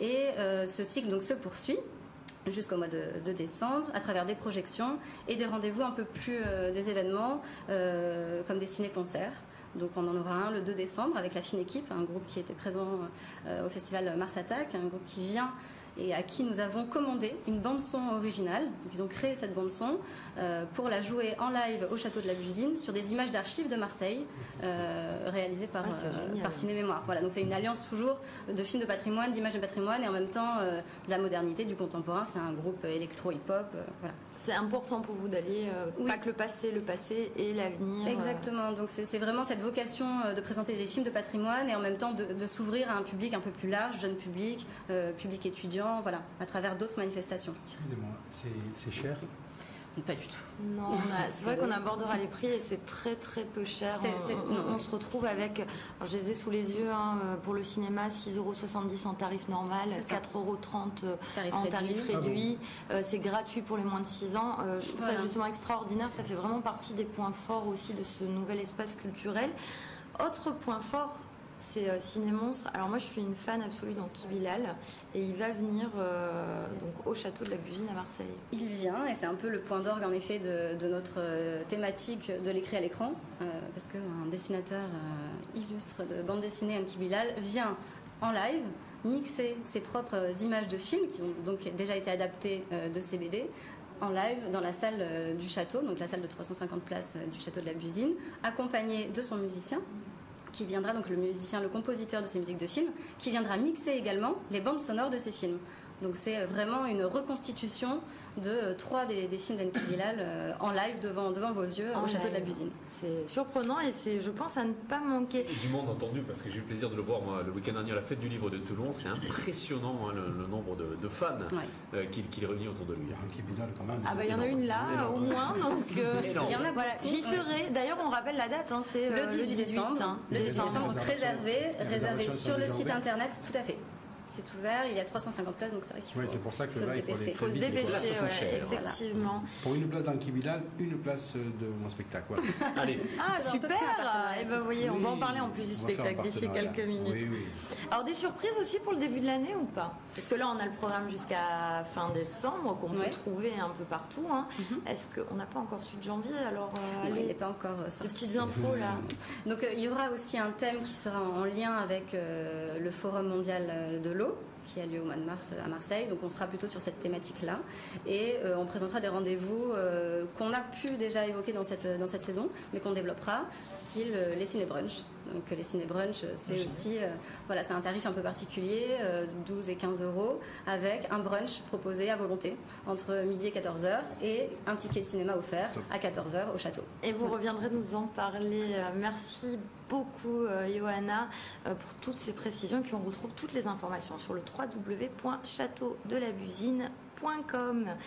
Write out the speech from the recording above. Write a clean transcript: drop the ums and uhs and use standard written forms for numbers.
Et ce cycle donc se poursuit jusqu'au mois de décembre à travers des projections et des rendez-vous un peu plus des événements comme des ciné-concerts. Donc on en aura un le 2 décembre avec la fine équipe, un groupe qui était présent au festival Mars Attack, un groupe qui vient et à qui nous avons commandé une bande-son originale. Donc ils ont créé cette bande-son pour la jouer en live au Château de la Busine sur des images d'archives de Marseille réalisées par Ciné-Mémoire. Voilà, donc c'est une alliance toujours de films de patrimoine, d'images de patrimoine et en même temps de la modernité, du contemporain. C'est un groupe électro-hip-hop. Voilà. C'est important pour vous d'allier pas que le passé et l'avenir. Exactement, donc c'est vraiment cette vocation de présenter des films de patrimoine et en même temps de s'ouvrir à un public un peu plus large, jeune public, public étudiant, voilà, à travers d'autres manifestations. Excusez-moi, c'est cher ? Pas du tout. Non, c'est vrai qu'on abordera les prix et c'est très très peu cher. On se retrouve avec, alors je les ai sous les yeux, pour le cinéma, 6,70 € en tarif normal, 4,30 € en tarif réduit. C'est gratuit pour les moins de 6 ans. Je trouve ça justement extraordinaire. Ça fait vraiment partie des points forts aussi de ce nouvel espace culturel. Autre point fort, c'est Ciné-Monstre. Alors moi je suis une fan absolue d'Anki Bilal et il va venir donc au Château de la Busine à Marseille. Il vient et c'est un peu le point d'orgue en effet de notre thématique de l'écrit à l'écran parce qu'un dessinateur illustre de bande dessinée, Anki Bilal, vient en live mixer ses propres images de films qui ont donc déjà été adaptées de ses BD en live dans la salle du château, donc la salle de 350 places du Château de la Busine, accompagné de son musicien qui viendra, donc le musicien, le compositeur de ces musiques de films, qui viendra mixer également les bandes sonores de ces films. Donc c'est vraiment une reconstitution de 3 des films d'Anki Bilal en live devant vos yeux au Château de la Busine. C'est surprenant et c'est, je pense, à ne pas manquer. Et du monde entendu, parce que j'ai eu le plaisir de le voir moi, le week-end dernier à la fête du livre de Toulon. C'est impressionnant le nombre de fans qu'il réunit autour de lui. Anki Bilal quand même. Ah bah il y en a une là au moins, donc voilà. J'y serai. D'ailleurs on rappelle la date, c'est le 18 décembre. Le 18 décembre, réservé sur le site internet, tout à fait. C'est ouvert, il y a 350 places, donc c'est vrai qu'il faut, c'est pour ça que là, il faut se dépêcher. Effectivement. Pour une place d'Anki Bilal, une place de mon spectacle. Voilà. Allez. Ah, super. Et ben, vous voyez, on va en parler en plus du spectacle d'ici quelques minutes. Oui. Alors, des surprises aussi pour le début de l'année ou pas? Parce que là, on a le programme jusqu'à fin décembre qu'on peut trouver un peu partout. Est-ce qu'on n'a pas encore su de janvier? Alors, il n'est pas encore sorti. Petites infos là. Donc, il y aura aussi un thème qui sera en lien avec le Forum mondial de l'eau qui a lieu au mois de mars à Marseille, donc on sera plutôt sur cette thématique-là et on présentera des rendez-vous qu'on a pu déjà évoquer dans cette saison, mais qu'on développera, style les ciné-brunch. Donc les ciné-brunch, c'est aussi c'est un tarif un peu particulier, 12 et 15 € avec un brunch proposé à volonté entre midi et 14h et un ticket de cinéma offert à 14h au château. Et vous reviendrez nous en parler. Merci beaucoup Johanna pour toutes ces précisions et puis on retrouve toutes les informations sur le www.châteaudelabusine.com.